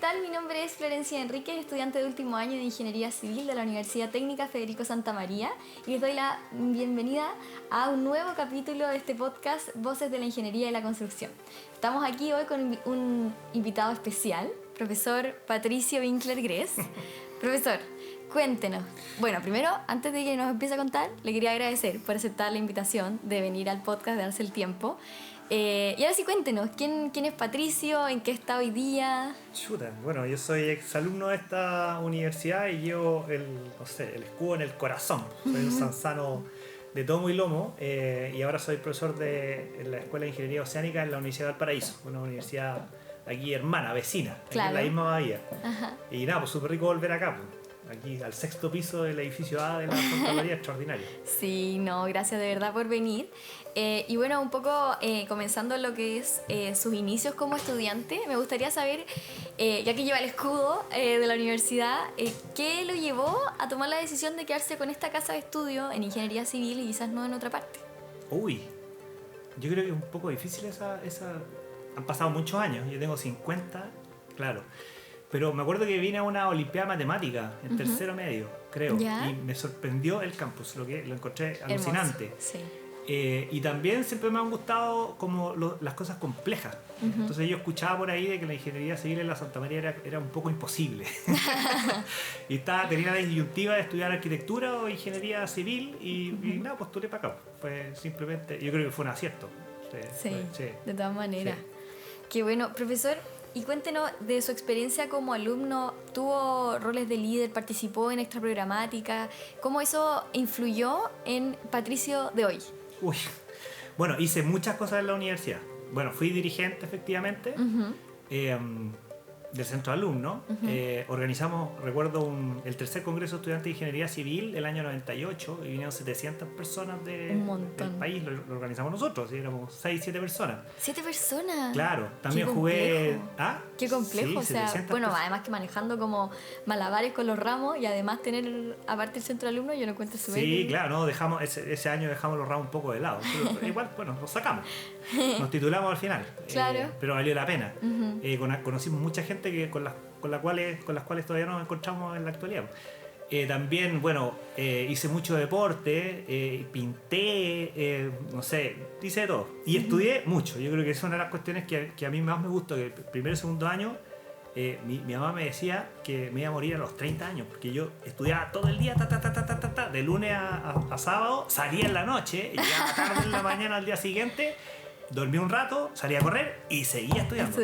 tal? Mi nombre es Florencia Enríquez, estudiante de último año de Ingeniería Civil de la Universidad Técnica Federico Santa María, y les doy la bienvenida a un nuevo capítulo de este podcast Voces de la Ingeniería y la Construcción. Estamos aquí hoy con un invitado especial, profesor Patricio Winkler Gress. Profesor, cuéntenos. Bueno, primero, antes de que nos empiece a contar, le quería agradecer por aceptar la invitación de venir al podcast, de darse el tiempo. Y ahora sí, cuéntenos, ¿quién es Patricio? ¿En qué está hoy día? Chuta, bueno, yo soy exalumno de esta universidad y llevo el escudo en el corazón. Soy un zanzano de tomo y lomo, y ahora soy profesor en la Escuela de Ingeniería Oceánica en la Universidad de Valparaíso, una universidad aquí hermana, vecina, Claro. aquí en la misma bahía. Ajá. Y nada, pues súper rico volver acá, pues. Aquí al 6º piso del edificio A de la Contraloría, extraordinario. Sí, no, gracias de verdad por venir. Y bueno, un poco comenzando lo que es sus inicios como estudiante, me gustaría saber, ya que lleva el escudo de la universidad, ¿qué lo llevó a tomar la decisión de quedarse con esta casa de estudio en Ingeniería Civil y quizás no en otra parte? Uy, yo creo que es un poco difícil esa... Han pasado muchos años, yo tengo 50, claro. Pero me acuerdo que vine a una olimpiada matemática en tercero medio, creo. ¿Ya? Y me sorprendió el campus, lo encontré alucinante. Hermoso, sí. Y también siempre me han gustado como las cosas complejas. Entonces yo escuchaba por ahí de que la ingeniería civil en la Santa María era un poco imposible. Y tenía la disyuntiva de estudiar arquitectura o ingeniería civil y nada, postulé para acá. Fue simplemente, yo creo que fue un acierto. Sí, sí. de todas maneras. Sí. Qué bueno, profesor. Y cuéntenos de su experiencia como alumno. ¿Tuvo roles de líder? ¿Participó en extraprogramática? ¿Cómo eso influyó en Patricio de hoy? Uy, bueno, hice muchas cosas en la universidad. Bueno, fui dirigente efectivamente del centro de alumnos. Organizamos, recuerdo, el tercer congreso de estudiantes de ingeniería civil el año 98 y vinieron 700 personas del país. Lo organizamos nosotros, éramos 6-7 personas. 7 personas. Claro, también Qué jugué. complejo. ¿Ah? Qué complejo, Sí, o sea, 700 bueno, personas. además que manejando como malabares con los ramos y además tener aparte el centro de alumnos, yo lo encuentro súper. Sí, claro, no, dejamos ese año dejamos los ramos un poco de lado. Pero igual, bueno, nos sacamos. Nos titulamos al final. Claro. Pero valió la pena. Conocimos mucha gente con las cuales todavía nos encontramos en la actualidad. También, bueno, hice mucho deporte, pinté, no sé, hice de todo. Y estudié mucho. Yo creo que es una de las cuestiones que a mí más me gustó, que el primer y segundo año mi mamá me decía que me iba a morir a los 30 años, porque yo estudiaba todo el día, de lunes a sábado, salía en la noche, y llegaba tarde en la mañana al día siguiente, dormí un rato, salía a correr y seguía estudiando.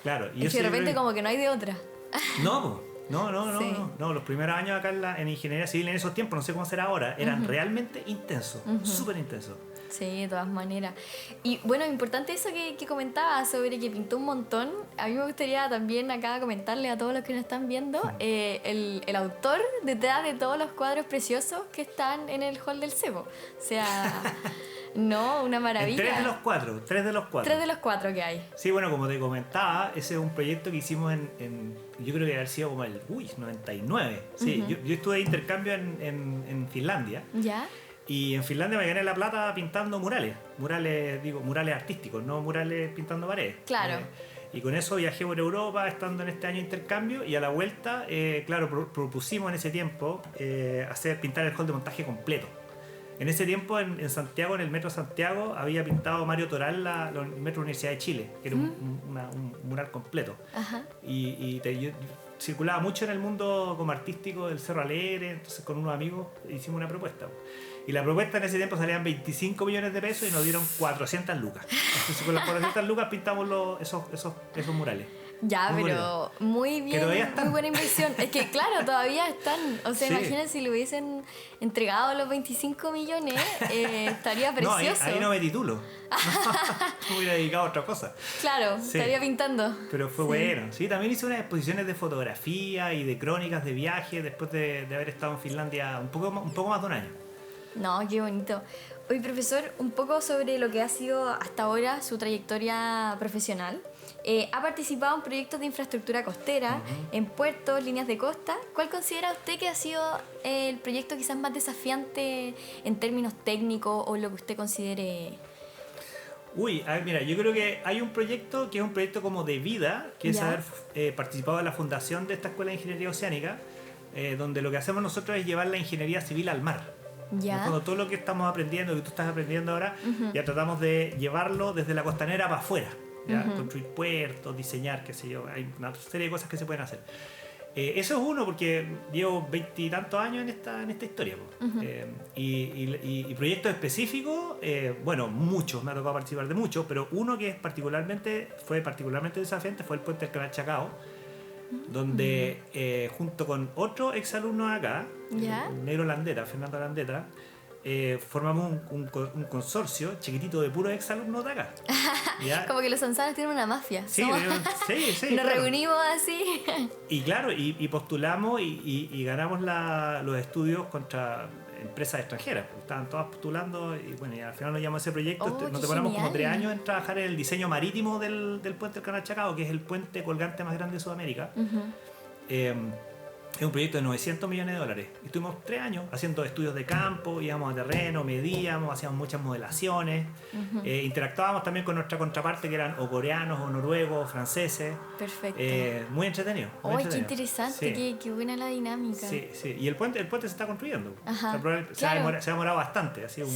Claro, y es que de repente como que no hay de otra. No, Sí. no, los primeros años acá en ingeniería civil en esos tiempos, no sé cómo será ahora, eran realmente intensos, súper intensos. Sí, de todas maneras. Y bueno, importante eso que comentaba sobre que pintó un montón. A mí me gustaría también acá comentarle a todos los que nos están viendo el autor detrás de todos los cuadros preciosos que están en el hall del Cebo. O sea, no, una maravilla. Tres de los cuatro. 3 de los 4 que hay. Sí, bueno, como te comentaba, ese es un proyecto que hicimos yo creo que haber sido como el 99. Sí, yo estuve de intercambio en Finlandia. ¿Ya? Y en Finlandia me gané la plata pintando murales artísticos, no murales pintando paredes. Claro. Y con eso viajé por Europa estando en este año de intercambio y a la vuelta, claro, propusimos en ese tiempo pintar el hall de montaje completo. En ese tiempo en Santiago, en el Metro Santiago, había pintado Mario Toral el Metro Universidad de Chile, que era un mural completo. Ajá. Yo circulaba mucho en el mundo como artístico del Cerro Alegre, entonces con unos amigos hicimos una propuesta. Y la propuesta en ese tiempo salían 25 millones de pesos y nos dieron 400 lucas. Entonces con las 400 lucas pintamos esos murales. Ya, muy pero bonito. muy bien, todavía están. muy buena inversión. Es que claro, todavía están. O sea, Sí. imaginen si le hubiesen entregado los 25 millones, estaría precioso. No, ahí no me titulo. Me hubiera dedicado a otra cosa. Claro, Sí. estaría pintando. Pero fue Sí. bueno. Sí, también hice unas exposiciones de fotografía y de crónicas de viaje después de haber estado en Finlandia un poco más de un año. No, qué bonito. Oye, profesor, un poco sobre lo que ha sido hasta ahora su trayectoria profesional. Ha participado en proyectos de infraestructura costera, en puertos, líneas de costa. ¿Cuál considera usted que ha sido el proyecto quizás más desafiante en términos técnicos o lo que usted considere? Uy, a ver, mira, yo creo que hay un proyecto que es un proyecto como de vida, que es haber participado en la fundación de esta Escuela de Ingeniería Oceánica, donde lo que hacemos nosotros es llevar la ingeniería civil al mar. Ya. En el fondo, todo lo que estamos aprendiendo, que tú estás aprendiendo ahora, ya tratamos de llevarlo desde la costanera para afuera. ¿Ya? Construir puertos, diseñar, qué sé yo, hay una serie de cosas que se pueden hacer. Eso es uno, porque llevo 20 y tantos años en esta historia. Y proyectos específicos, bueno, muchos, me ha tocado participar de muchos, pero uno que fue particularmente desafiante fue el puente del Canal Chacao, donde junto con otro exalumno acá, el negro Landeta, Fernando Landeta, formamos un consorcio chiquitito de puros exalumnos de acá. ¿Ya? Como que los sanzanos tienen una mafia. Sí, sí. Nos reunimos así. Y claro, y postulamos y ganamos los estudios contra empresas extranjeras. Estaban todas postulando y bueno, y al final nos llamamos ese proyecto. Nos demoramos como 3 años en trabajar en el diseño marítimo del puente del Canal Chacao, que es el puente colgante más grande de Sudamérica. Es un proyecto de $900 millones. Y estuvimos 3 años haciendo estudios de campo, íbamos a terreno, medíamos, hacíamos muchas modelaciones, interactuábamos también con nuestra contraparte, que eran o coreanos, o noruegos, o franceses. Perfecto. Muy entretenido. ¡Ay, qué interesante! Sí. Qué buena la dinámica. Sí. Y el puente se está construyendo. Ajá. Se ha demorado bastante, ha sido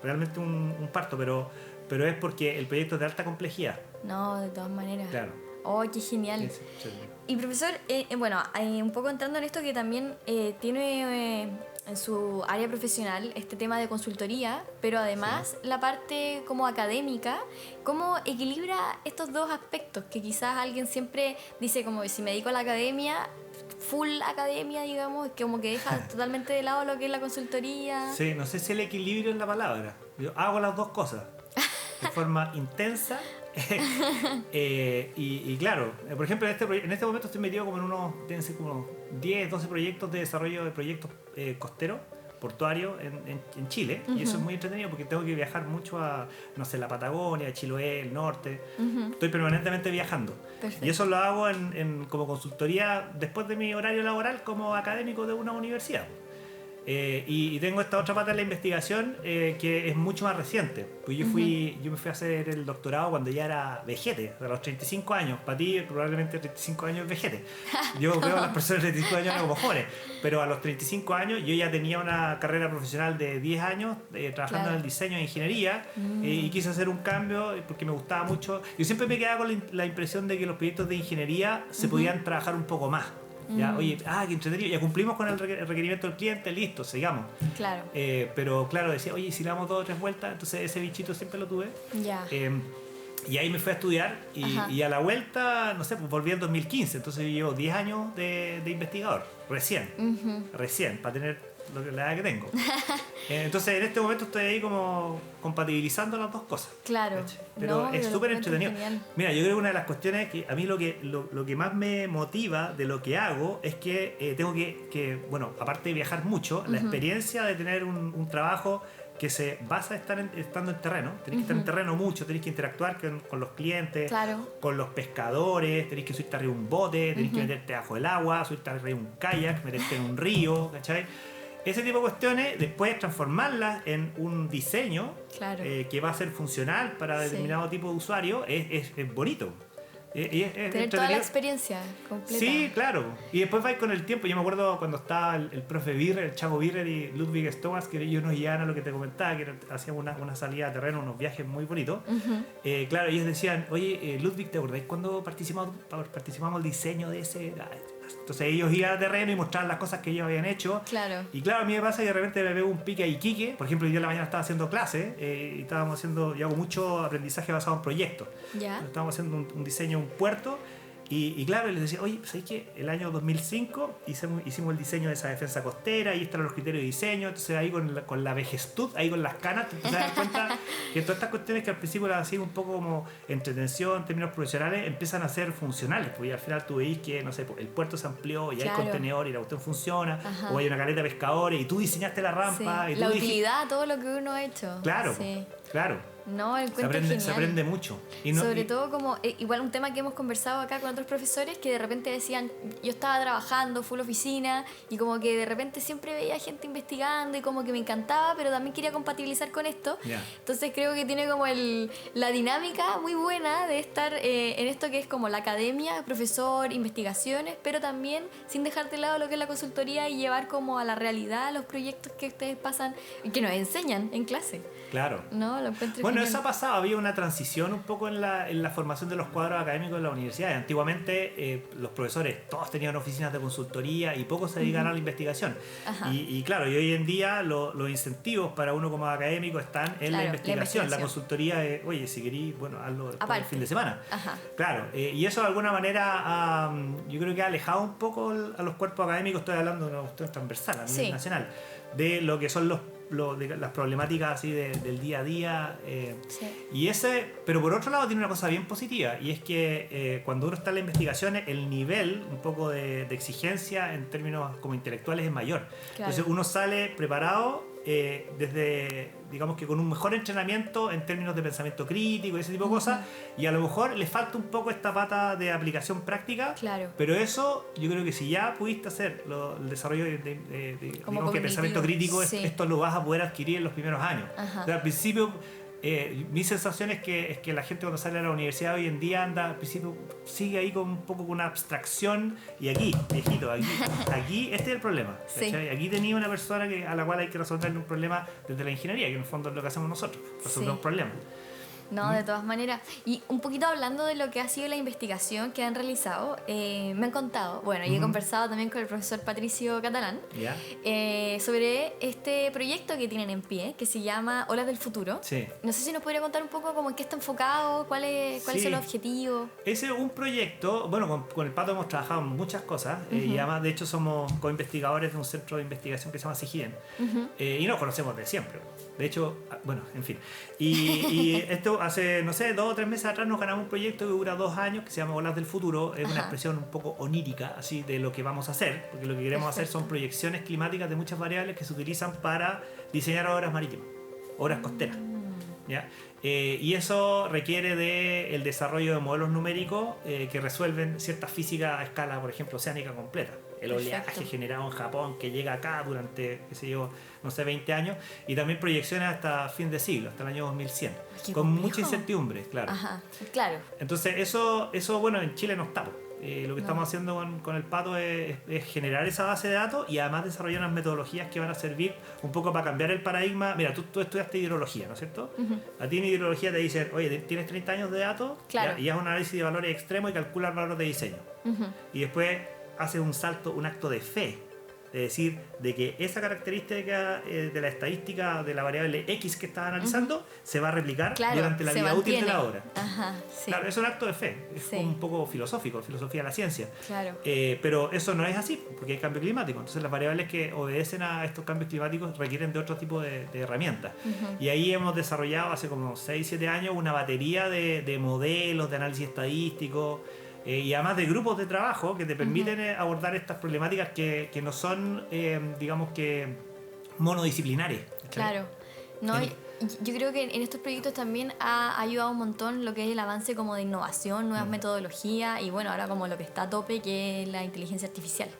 realmente un parto, pero es porque el proyecto es de alta complejidad. No, de todas maneras. Claro. ¡Oh, qué genial! Sí. Y profesor, bueno, un poco entrando en esto que también tiene en su área profesional este tema de consultoría, pero además la parte como académica, ¿cómo equilibra estos dos aspectos? Que quizás alguien siempre dice como si me dedico a la academia, full academia, digamos, como que deja totalmente de lado lo que es la consultoría. Sí, no sé si el equilibrio es la palabra. Yo hago las dos cosas de forma intensa. Y claro, por ejemplo, en este momento estoy metido como en unos 10, 12 proyectos de desarrollo de proyectos costeros, portuarios en Chile. Y eso es muy entretenido porque tengo que viajar mucho a, no sé, la Patagonia, Chiloé, el norte. Estoy permanentemente viajando. Perfecto. Y eso lo hago como consultoría después de mi horario laboral como académico de una universidad. Y tengo esta otra pata de la investigación que es mucho más reciente. Pues yo me fui a hacer el doctorado cuando ya era vejete, a los 35 años. Para ti probablemente 35 años es vejete. Yo veo a las personas de 35 años como jóvenes, pero a los 35 años yo ya tenía una carrera profesional de 10 años trabajando en el diseño de ingeniería y quise hacer un cambio porque me gustaba mucho. Yo siempre me quedaba con la impresión de que los proyectos de ingeniería se podían trabajar un poco más. Ya, oye, qué entretenido, ya cumplimos con el requerimiento del cliente, listo, sigamos. Claro. Pero claro, decía, oye, si le damos 2 o 3 vueltas, entonces ese bichito siempre lo tuve. Ya. Y ahí me fui a estudiar y a la vuelta, no sé, pues volví en 2015, entonces yo llevo 10 años de investigador, recién, para tener la edad que tengo. Entonces en este momento estoy ahí como compatibilizando las dos cosas. Claro. Pero es súper entretenido. Genial. Mira, yo creo que una de las cuestiones que a mí lo que más me motiva de lo que hago es que tengo que, bueno, aparte de viajar mucho, la experiencia de tener un trabajo que se basa estando en terreno. Tenéis que estar en terreno mucho, tenéis que interactuar con los clientes, con los pescadores, tenéis que subirte arriba de un bote, tenéis que meterte bajo el agua, subirte arriba de un kayak, meterte en un río, ¿cachai? Ese tipo de cuestiones, después transformarlas en un diseño que va a ser funcional para determinado tipo de usuario, es bonito. Tener toda la experiencia completa. Sí, claro. Y después vais con el tiempo. Yo me acuerdo cuando estaba el profe Birrer, el Chavo Birrer y Ludwig Stoas, que ellos nos guiaban a lo que te comentaba, que hacíamos una salida a terreno, unos viajes muy bonitos. Claro, ellos decían, oye, Ludwig, ¿te acordáis cuando participamos el diseño de ese? Entonces ellos iban a terreno y mostraban las cosas que ellos habían hecho. Claro. Y claro, a mí me pasa y de repente me pego un pique a Iquique. Por ejemplo, yo en la mañana estaba haciendo clases y yo hago mucho aprendizaje basado en proyectos. Ya. Estábamos haciendo un diseño de un puerto y claro, les decía, oye, ¿sabes qué? El año 2005 hicimos el diseño de esa defensa costera y están los criterios de diseño. Entonces ahí con la vejestud, ahí con las canas, te das cuenta que todas estas cuestiones que al principio las hacían un poco como entretención, en términos profesionales, empiezan a ser funcionales. Porque al final tú veis que, no sé, el puerto se amplió y hay contenedor y la cuestión funciona, o hay una caleta de pescadores y tú diseñaste la rampa. Sí. Y la utilidad, todo lo que uno ha hecho. Claro, sí. claro. No, el Se cuento aprende, es se genial. aprende mucho. Sobre todo como, igual un tema que hemos conversado acá con otros profesores que de repente decían, yo estaba trabajando, full oficina, y como que de repente siempre veía gente investigando y como que me encantaba, pero también quería compatibilizar con esto. Yeah. Entonces creo que tiene como la dinámica muy buena de estar en esto que es como la academia, profesor, investigaciones, pero también sin dejar de lado lo que es la consultoría y llevar como a la realidad los proyectos que ustedes pasan y que nos enseñan en clase. Claro. No, lo encuentro Bueno, genial. eso ha pasado, había una transición un poco en la formación de los cuadros académicos de la universidad. Antiguamente los profesores todos tenían oficinas de consultoría y pocos se dedicaban a la investigación. Y claro, y hoy en día los incentivos para uno como académico están en la investigación. La consultoría es, oye, si querís, bueno, hazlo después del fin de semana. Ajá. Claro, y eso de alguna manera yo creo que ha alejado un poco a los cuerpos académicos, estoy hablando de una cuestión transversal a nivel nacional, de lo que son de las problemáticas así del día a día. Pero por otro lado tiene una cosa bien positiva, y es que cuando uno está en la investigación, el nivel un poco de exigencia en términos como intelectuales es mayor. Claro. Entonces uno sale preparado desde, digamos que con un mejor entrenamiento en términos de pensamiento crítico y ese tipo de cosas, y a lo mejor le falta un poco esta pata de aplicación práctica, pero eso yo creo que si ya pudiste hacer el desarrollo digamos que pensamiento crítico, esto lo vas a poder adquirir en los primeros años. O sea, al principio mi sensación es que la gente cuando sale a la universidad hoy en día anda, al principio sigue ahí con un poco con una abstracción, y aquí, viejito, aquí este es el problema. Aquí tenía una persona a la cual hay que resolverle un problema desde la ingeniería, que en el fondo es lo que hacemos nosotros, resolver un problema. No, de todas maneras. Y un poquito hablando de lo que ha sido la investigación que han realizado, me han contado, bueno, y he conversado también con el profesor Patricio Catalán, sobre este proyecto que tienen en pie, que se llama Olas del Futuro. No sé si nos podría contar un poco como en qué está enfocado, cuáles son los objetivos. Ese es un proyecto, bueno, con el Pato hemos trabajado en muchas cosas, y además de hecho somos co-investigadores de un centro de investigación que se llama Sigiden, y nos conocemos de siempre. De hecho, bueno, en fin. Y esto hace, no sé, 2 o 3 meses atrás nos ganamos un proyecto que dura 2 años, que se llama Olas del Futuro. Es una expresión un poco onírica, así, de lo que vamos a hacer, porque lo que queremos hacer son proyecciones climáticas de muchas variables que se utilizan para diseñar obras marítimas, obras costeras. ¿Ya? Y eso requiere del desarrollo de modelos numéricos que resuelven ciertas físicas a escala, por ejemplo, oceánica completa. El oleaje generado en Japón que llega acá durante, qué sé yo, no sé, 20 años, y también proyecciones hasta fin de siglo, hasta el año 2100, con mucha incertidumbre, claro. Claro. Entonces eso bueno, en Chile no está. Lo que estamos haciendo con el Pato es generar esa base de datos y además desarrollar unas metodologías que van a servir un poco para cambiar el paradigma. Mira, tú estudiaste hidrología, ¿no es cierto? A ti en hidrología te dicen, oye, tienes 30 años de datos, y haz un análisis de valores extremos y calcula el valor de diseño. Y después haces un salto, un acto de fe, de decir de que esa característica de la estadística de la variable X que estás analizando se va a replicar durante la vida útil de la obra. Claro, es un acto de fe, es como un poco filosófico, filosofía de la ciencia. Pero eso no es así, porque hay cambio climático. Entonces las variables que obedecen a estos cambios climáticos requieren de otro tipo de herramientas. Y ahí hemos desarrollado hace como 6-7 años una batería de modelos de análisis estadístico, y además de grupos de trabajo que te permiten abordar estas problemáticas que no son, digamos que, monodisciplinares. Claro. No, yo creo que en estos proyectos también ha ayudado un montón lo que es el avance como de innovación, nuevas metodologías, y bueno, ahora como lo que está a tope, que es la inteligencia artificial.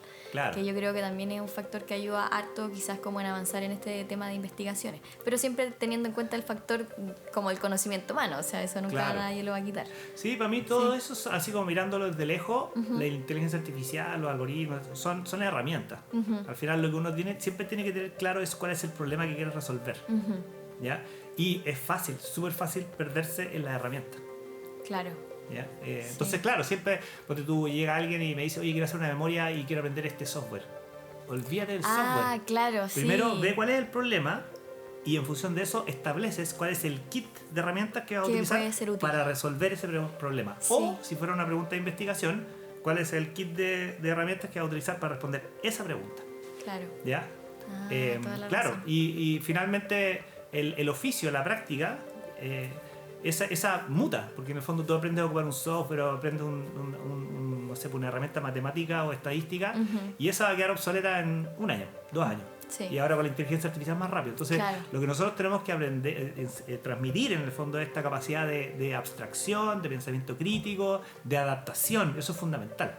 Que yo creo que también es un factor que ayuda harto quizás como en avanzar en este tema de investigaciones, pero siempre teniendo en cuenta el factor como el conocimiento humano, o sea, eso nunca nadie lo va a quitar. Sí, para mí todo eso, así como mirándolo desde lejos, la inteligencia artificial, los algoritmos, son herramientas. Al final lo que uno siempre tiene que tener claro es cuál es el problema que quiere resolver. ¿Ya? Y es fácil, súper fácil perderse en las herramientas. Claro. Entonces, claro, siempre cuando tú llega alguien y me dice, oye, quiero hacer una memoria y quiero aprender este software. Olvídate del software. Claro, Primero ve cuál es el problema y en función de eso estableces cuál es el kit de herramientas que vas a utilizar para resolver ese problema. O, si fuera una pregunta de investigación, cuál es el kit de herramientas que vas a utilizar para responder esa pregunta. ¿Ya? Claro, y finalmente el oficio, la práctica, esa muta, porque en el fondo tú aprendes a ocupar un software o aprendes no sé, una herramienta matemática o estadística, y esa va a quedar obsoleta en 1 año, 2 años. Sí. Y ahora con la inteligencia artificial más rápido. Entonces, Claro. lo que nosotros tenemos que aprender, transmitir en el fondo esta capacidad de abstracción, de pensamiento crítico, de adaptación, eso es fundamental.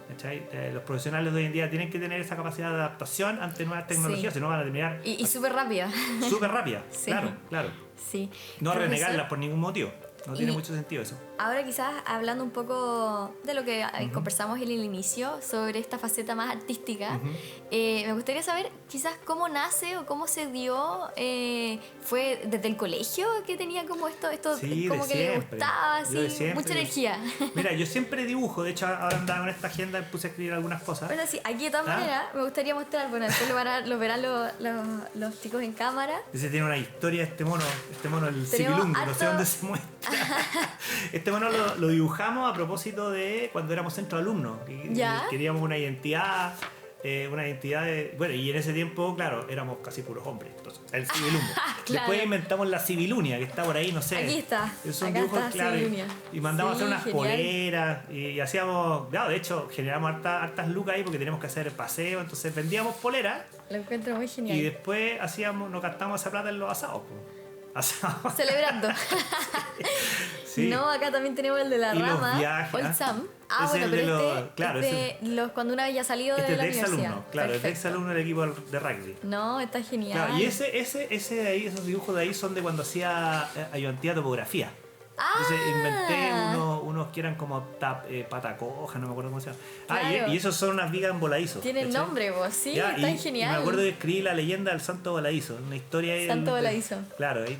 ¿Cachai? Los profesionales de hoy en día tienen que tener esa capacidad de adaptación ante nuevas tecnologías, Sí. si no van a terminar Y súper rápida. súper rápida. Sí. Claro. Sí. No Profesor, renegarlas por ningún motivo. No tiene Y- mucho sentido eso. Ahora quizás hablando un poco de lo que conversamos en el inicio sobre esta faceta más artística, me gustaría saber quizás cómo nace o cómo se dio, fue desde el colegio que tenía como esto Sí, como de que le siempre. gustaba, Yo de así, siempre. mucha energía. Mira, yo siempre dibujo, de hecho ahora andaba con esta agenda y puse a escribir algunas cosas. Bueno, sí, aquí de todas maneras me gustaría mostrar, bueno, después lo verán los chicos en cámara. Ese tiene una historia, este mono el Tenemos civilungo, no sé harto- dónde se muestra. Este mono lo dibujamos a propósito de cuando éramos centro alumnos. Ya. Queríamos una identidad de... Bueno, y en ese tiempo, claro, éramos casi puros hombres. Entonces, el civilungo. Claro. Después inventamos la civilunia, que está por ahí, no sé. Aquí está. Es un Acá dibujo, está claro. civilunia. Y mandamos a hacer Sí, unas genial. poleras y hacíamos... Claro, de hecho, generamos hartas lucas ahí porque teníamos que hacer paseo. Entonces vendíamos poleras Lo encuentro muy genial. y después nos gastamos esa plata en los asados. Asados. Celebrando. Sí. No, acá también tenemos el de la Y los rama, viajes, Old ¿ah? Sam. Es Bueno, el de pero los- claro, es es de los cuando una vez ya salido Este de es la de ex universidad. alumno, claro, es de ex Perfecto. alumno del equipo de rugby. No, está genial. Claro, y ese de ahí, esos dibujos de ahí son de cuando hacía ayudantía de topografía. Entonces inventé unos que eran como pata coja, no me acuerdo cómo se llama. Claro. Y esos son unas vigas en voladizo. Tiene el ¿cachai? nombre, vos, sí, Ya, está y genial. me acuerdo que escribí la leyenda del Santo Voladizo, una historia ahí Santo Voladizo. Claro, ahí.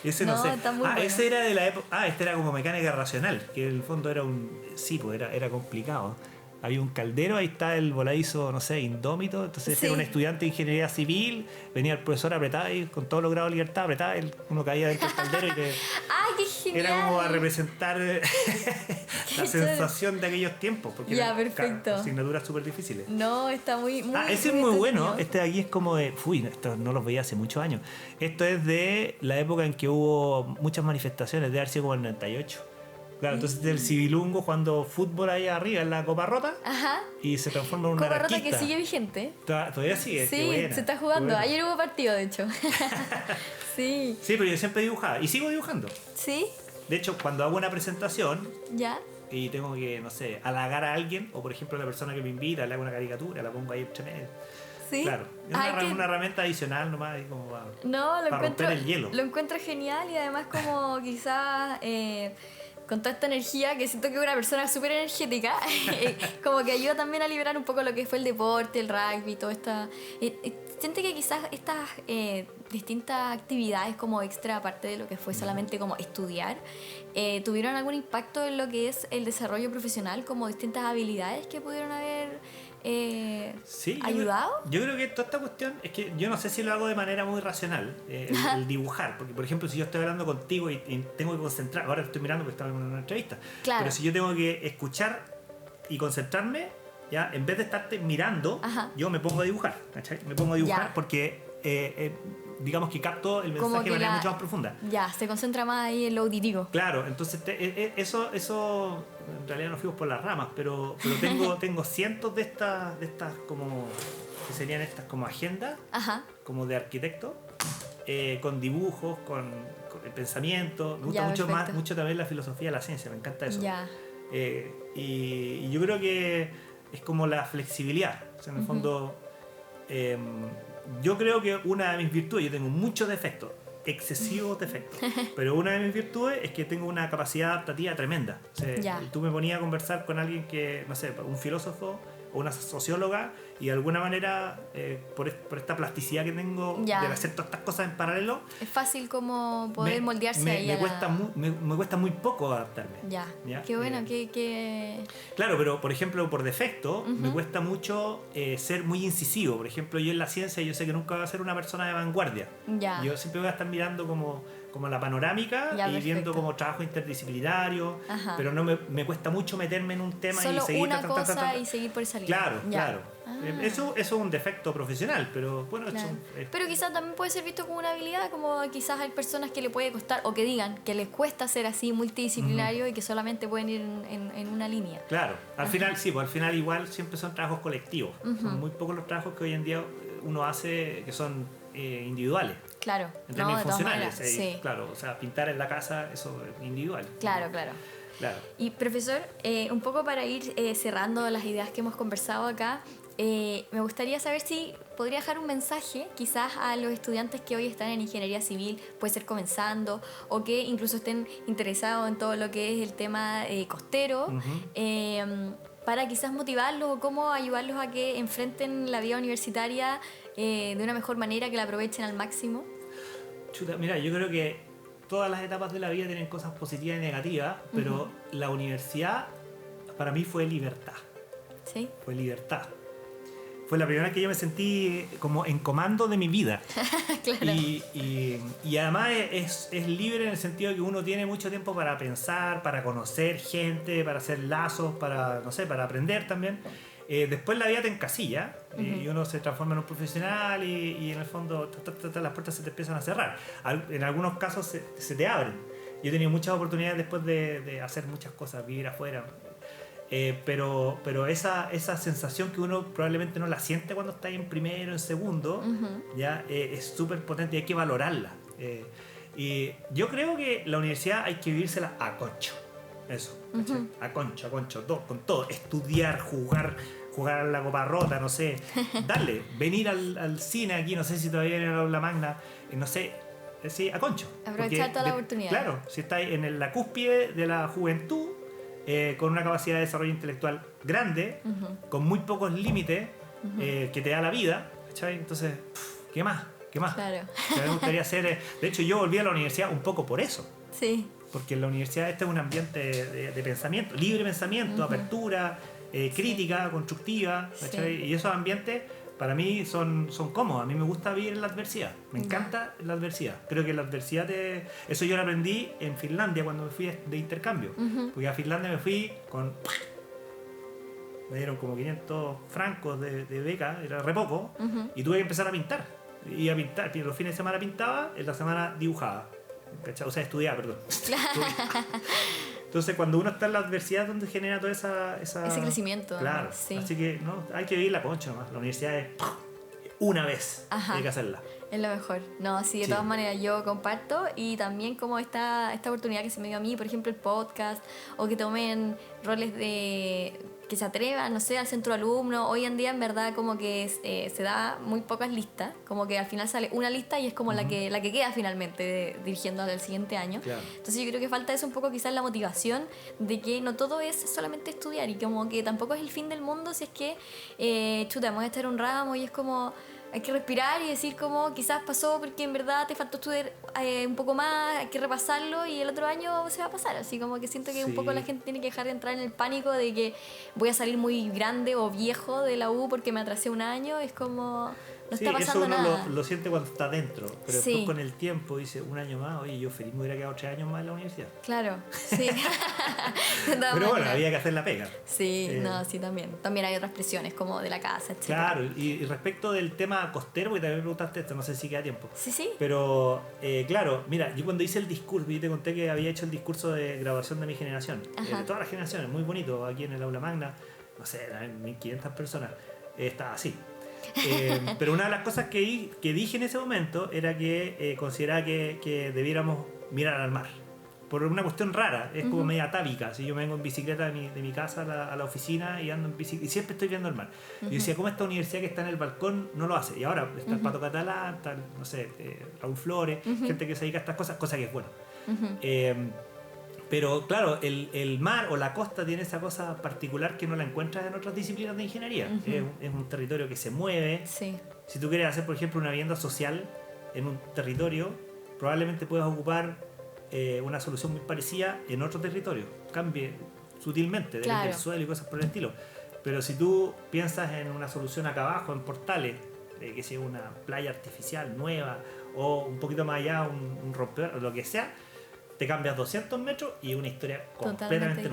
Ese no, No, sé. está muy bueno. Ese era de la época. Este era como mecánica racional, que en el fondo era pues era complicado. Había un caldero, ahí está el voladizo, no sé, indómito. Entonces Sí. era un estudiante de ingeniería civil, venía el profesor apretado y con todos los grados de libertad, apretaba, uno caía dentro del caldero y que ¡Ay, qué genial! era como a representar la chévere. sensación de aquellos tiempos. Porque Ya, eran, perfecto. claro, asignaturas súper difíciles. No, está muy Ese es muy bueno. entretenido. Este de aquí es como de... Uy, esto no los veía hace muchos años. Esto es de la época en que hubo muchas manifestaciones, de haber sido como el 98. Claro, entonces del civilungo jugando fútbol ahí arriba en la Copa Rota Ajá. y se transforma en un Copa Rota anarquista. que sigue vigente. Todavía sigue. Sí, qué buena, se está qué jugando. buena. Ayer hubo partido, de hecho. Sí. Sí, pero yo siempre dibujaba y sigo dibujando. ¿Sí? De hecho, cuando hago una presentación ¿Ya? y tengo que, no sé, halagar a alguien, o por ejemplo la persona que me invita, le hago una caricatura, la pongo ahí entre medio. ¿Sí? Claro, es Ay, una herramienta adicional nomás, ahí como para... No, lo para encuentro, romper el hielo. lo encuentro genial y además como quizás con toda esta energía, que siento que es una persona súper energética, como que ayuda también a liberar un poco lo que fue el deporte, el rugby, toda esta... siente que quizás estas distintas actividades como extra, aparte de lo que fue solamente como estudiar, tuvieron algún impacto en lo que es el desarrollo profesional, como distintas habilidades que pudieron haber... Sí, ¿ayudado? Yo creo que toda esta cuestión es que yo no sé si lo hago de manera muy racional, el dibujar, porque por ejemplo si yo estoy hablando contigo y tengo que concentrar, ahora estoy mirando porque estaba en una entrevista, Claro. pero si yo tengo que escuchar y concentrarme, ya en vez de estarte mirando, Ajá. yo me pongo a dibujar, ¿cachai? Me pongo a dibujar Ya. porque digamos que capto el Como mensaje que de manera mucho más profunda. Ya, se concentra más ahí en lo auditivo. Claro, entonces eso en realidad nos fuimos por las ramas, pero tengo cientos de estas como que serían estas como agendas, Ajá. como de arquitecto, con dibujos, con el pensamiento. Me gusta Ya, mucho perfecto. mucho también la filosofía de la ciencia, me encanta eso. Ya. Y yo creo que es como la flexibilidad. O sea, en el fondo, yo creo que una de mis virtudes, yo tengo muchos defectos, excesivos defectos, pero una de mis virtudes es que tengo una capacidad adaptativa tremenda. O sea, Ya. tú me ponías a conversar con alguien que, no sé, un filósofo o una socióloga y de alguna manera por esta plasticidad que tengo Ya. de hacer todas estas cosas en paralelo, Es fácil como poder moldearse ahí me a cuesta la... me cuesta muy poco adaptarme. Ya. ¿Ya? Qué bueno, que... Claro, pero por ejemplo, por defecto, me cuesta mucho ser muy incisivo. Por ejemplo, yo en la ciencia, yo sé que nunca voy a ser una persona de vanguardia. Ya. Yo siempre voy a estar mirando como como la panorámica Ya, y perfecto. viendo como trabajo interdisciplinario, Ajá. pero no me cuesta mucho meterme en un tema Solo y seguir una cosa y seguir por esa línea. Claro, Ya. claro. Ah. Eso es un defecto profesional, pero bueno, Claro. es Pero quizás también puede ser visto como una habilidad, como quizás hay personas que le puede costar o que digan que les cuesta ser así multidisciplinario y que solamente pueden ir en una línea. claro. Al final sí, pues al final igual siempre son trabajos colectivos. Son muy pocos los trabajos que hoy en día uno hace que son individuales. Claro, En no, términos de todas funcionales. maneras, sí. Claro, o sea, pintar en la casa, eso es individual. Claro, claro. Claro. Y profesor, un poco para ir cerrando las ideas que hemos conversado acá, me gustaría saber si podría dejar un mensaje quizás a los estudiantes que hoy están en ingeniería civil, puede ser comenzando, o que incluso estén interesados en todo lo que es el tema costero, para quizás motivarlos o cómo ayudarlos a que enfrenten la vida universitaria de una mejor manera, que la aprovechen al máximo. Chuta, mira, yo creo que todas las etapas de la vida tienen cosas positivas y negativas, pero la universidad para mí fue libertad. ¿Sí? Fue libertad. Fue la primera vez que yo me sentí como en comando de mi vida. Claro. Y además es libre en el sentido de que uno tiene mucho tiempo para pensar, para conocer gente, para hacer lazos, para, no sé, para aprender también. Después la vida te encasilla y uno se transforma en un profesional y en el fondo las puertas se te empiezan a cerrar. En algunos casos se te abren. Yo he tenido muchas oportunidades después de hacer muchas cosas, vivir afuera. Pero esa sensación que uno probablemente no la siente cuando está en primero, en segundo, ya es súper potente y hay que valorarla. Y yo creo que la universidad hay que vivírsela a concho. Eso, a concho, con todo. Estudiar, jugar a la copa rota, no sé. Darle, venir al cine aquí, no sé si todavía en el aula magna, no sé. Sí, a concho. Aprovechar toda la oportunidad. Claro, si estáis en la cúspide de la juventud, con una capacidad de desarrollo intelectual grande, con muy pocos límites que te da la vida, ¿cachai? Entonces, ¿qué más? Claro. A mí me gustaría hacer... de hecho, yo volví a la universidad un poco por eso. Sí. Porque en la universidad este es un ambiente de pensamiento, libre pensamiento, apertura, crítica, constructiva, ¿cachai? Sí. Y esos ambientes para mí son cómodos. A mí me gusta vivir en la adversidad. Me encanta la adversidad. Creo que la adversidad eso yo lo aprendí en Finlandia cuando me fui de intercambio. Porque a Finlandia me fui me dieron como 500 francos de beca, era re poco, y tuve que empezar a pintar. Y a pintar, los fines de semana pintaba, en la semana dibujaba. ¿Cachai? O sea, estudiaba, perdón. Entonces, cuando uno está en la adversidad, donde genera toda ese crecimiento. Claro. Sí. Así que no, hay que vivir la concha nomás. La universidad es una vez. Ajá. Hay que hacerla. Es lo mejor. No, sí, de todas maneras yo comparto, y también como esta oportunidad que se me dio a mí, por ejemplo, el podcast, o que tomen roles que se atrevan, no sé, al centro alumno. Hoy en día en verdad como que se da muy pocas listas, como que al final sale una lista y es como la que queda finalmente dirigiendo al siguiente año. Claro. Entonces yo creo que falta eso un poco, quizás la motivación de que no todo es solamente estudiar, y como que tampoco es el fin del mundo si es que vamos a estar un ramo y es como... Hay que respirar y decir como quizás pasó porque en verdad te faltó estudiar un poco más, hay que repasarlo y el otro año se va a pasar. Así como que siento que un poco la gente tiene que dejar de entrar en el pánico de que voy a salir muy grande o viejo de la U porque me atrasé un año. Es como... No está pasando eso uno nada. lo siente cuando está dentro, pero Sí. después con el tiempo dice un año más, oye, yo feliz me hubiera quedado 3 años más en la universidad. Claro, sí. Pero bueno, había que hacer la pega. Sí, no, sí, también. También hay otras presiones como de la casa, etc. Claro, y respecto del tema costero, porque también me preguntaste esto, no sé si queda tiempo. Sí. Pero, claro, mira, yo cuando hice el discurso, yo te conté que había hecho el discurso de graduación de mi generación, de todas las generaciones, muy bonito, aquí en el aula magna, no sé, 1500 personas, estaba así. Pero una de las cosas que dije en ese momento era que consideraba que debiéramos mirar al mar. Por una cuestión rara, es como media atávica. Si yo me vengo en bicicleta de mi casa a la oficina y ando en bicicleta, y siempre estoy viendo el mar. Y yo decía, ¿cómo esta universidad que está en el balcón no lo hace? Y ahora está el Pato Catalán, está, no sé, Raúl Flores, gente que se dedica a estas cosas, cosa que es bueno. Pero claro, el mar o la costa tiene esa cosa particular que no la encuentras en otras disciplinas de ingeniería. Es un territorio que se mueve. Sí. Si tú quieres hacer, por ejemplo, una vivienda social en un territorio, probablemente puedas ocupar una solución muy parecida en otro territorio. Cambie sutilmente, depende Claro. del suelo y cosas por el estilo. Pero si tú piensas en una solución acá abajo, en Portales, que sea una playa artificial nueva o un poquito más allá un rompedor o lo que sea, te cambias 200 metros y es una historia completamente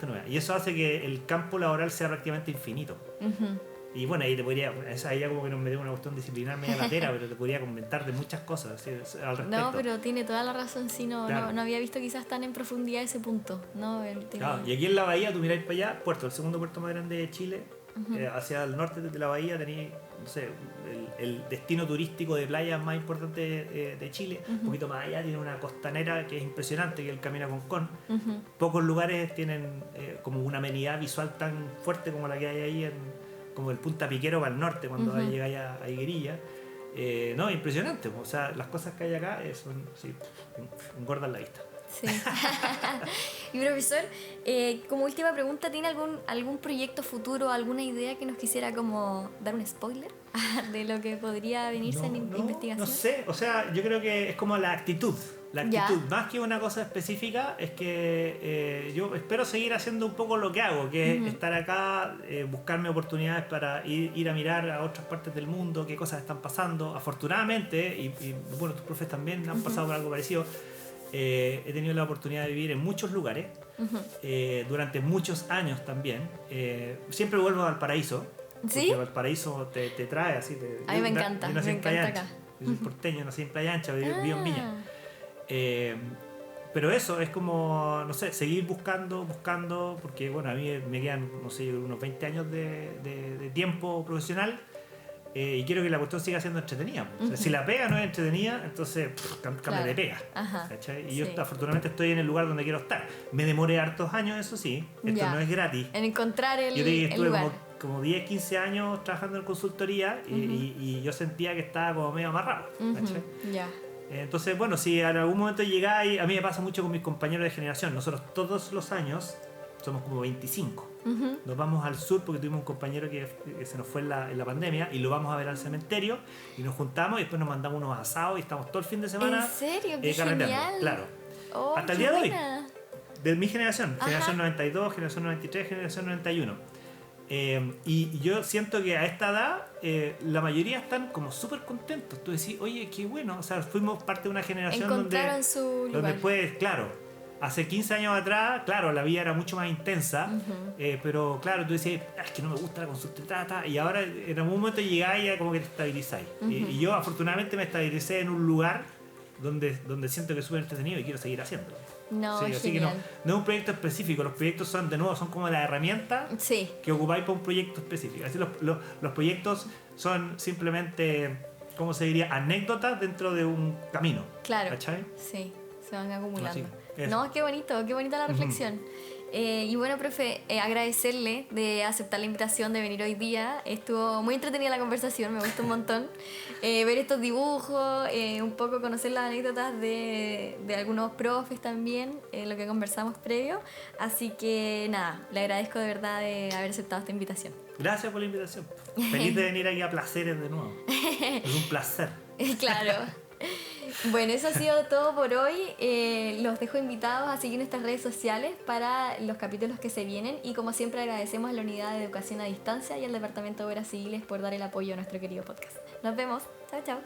nueva. Y eso hace que el campo laboral sea prácticamente infinito. Y bueno, ahí te podría, ahí ya como que nos me dio una cuestión disciplinar media latera, pero te podría comentar de muchas cosas, ¿sí? Al respecto. No, pero tiene toda la razón, sí, no había visto quizás tan en profundidad ese punto, ¿no? Claro, y aquí en la bahía, tú miráis para allá, el segundo puerto más grande de Chile, hacia el norte de la bahía tenéis, no sé, el destino turístico de playas más importante de Chile. Un poquito más allá tiene una costanera que es impresionante, que es el Camino a Concón. Pocos lugares tienen como una amenidad visual tan fuerte como la que hay ahí como el Punta Piquero para el norte, cuando llegáis a Higuerilla. No, impresionante. O sea, las cosas que hay acá son, sí, engordan la vista. Sí. Y profesor, como última pregunta, ¿tiene algún proyecto futuro, alguna idea que nos quisiera como dar un spoiler de lo que podría venirse en investigación? No sé, o sea, yo creo que es como la actitud. La actitud, más que una cosa específica, es que yo espero seguir haciendo un poco lo que hago, que es estar acá, buscarme oportunidades para ir a mirar a otras partes del mundo, qué cosas están pasando. Afortunadamente, y bueno, tus profes también han pasado por algo parecido, he tenido la oportunidad de vivir en muchos lugares, durante muchos años también. Siempre vuelvo a Valparaíso, ¿sí? Porque Valparaíso te trae así. A mí me encanta, yo nací en Playa Ancha. Yo soy porteño, nací en Playa Ancha, vivo en Viña. Pero eso es como, no sé, seguir buscando, porque bueno, a mí me quedan, no sé, unos 20 años de tiempo profesional, y quiero que la cuestión siga siendo entretenida. O sea, si la pega no es entretenida, entonces cambia de pega. Y yo afortunadamente estoy en el lugar donde quiero estar. Me demoré hartos años, eso sí, esto no es gratis. En encontrar el yo estuve lugar. como 10, 15 años trabajando en consultoría y yo sentía que estaba como medio amarrado. Entonces, bueno, si en algún momento llegáis, a mí me pasa mucho con mis compañeros de generación. Nosotros todos los años somos como 25. Nos vamos al sur porque tuvimos un compañero que se nos fue en la pandemia y lo vamos a ver al cementerio y nos juntamos y después nos mandamos unos asados y estamos todo el fin de semana. ¿En serio? ¡Qué genial! Claro. Oh, hasta el día de hoy. De mi generación. Generación 92, generación 93, generación 91. Y yo siento que a esta edad la mayoría están como súper contentos. Tú decís, oye, qué bueno. O sea, fuimos parte de una generación donde después, claro, hace 15 años atrás, claro, la vida era mucho más intensa, pero claro, tú decías, es que no me gusta la consulta, y ahora en algún momento llegáis y como que te estabilizáis. Y yo afortunadamente me estabilicé en un lugar donde siento que es súper entretenido y quiero seguir haciéndolo. No, sí, así que no es un proyecto específico. Los proyectos son, de nuevo, son como la herramienta que ocupáis para un proyecto específico. Así los proyectos son simplemente, ¿cómo se diría? Anécdotas dentro de un camino. Claro. ¿Cachai? Sí, se van acumulando. No, qué bonita la reflexión. Y bueno, profe, agradecerle de aceptar la invitación de venir hoy día. Estuvo muy entretenida la conversación, me gustó un montón. Ver estos dibujos, un poco conocer las anécdotas de algunos profes también, lo que conversamos previo. Así que nada, le agradezco de verdad de haber aceptado esta invitación. Gracias por la invitación. Feliz de venir aquí a Placeres de nuevo. Es un placer. Claro. Bueno, eso ha sido todo por hoy. Los dejo invitados a seguir nuestras redes sociales para los capítulos que se vienen y como siempre agradecemos a la Unidad de Educación a Distancia y al Departamento de Obras Civiles por dar el apoyo a nuestro querido podcast. Nos vemos. Chao, chao.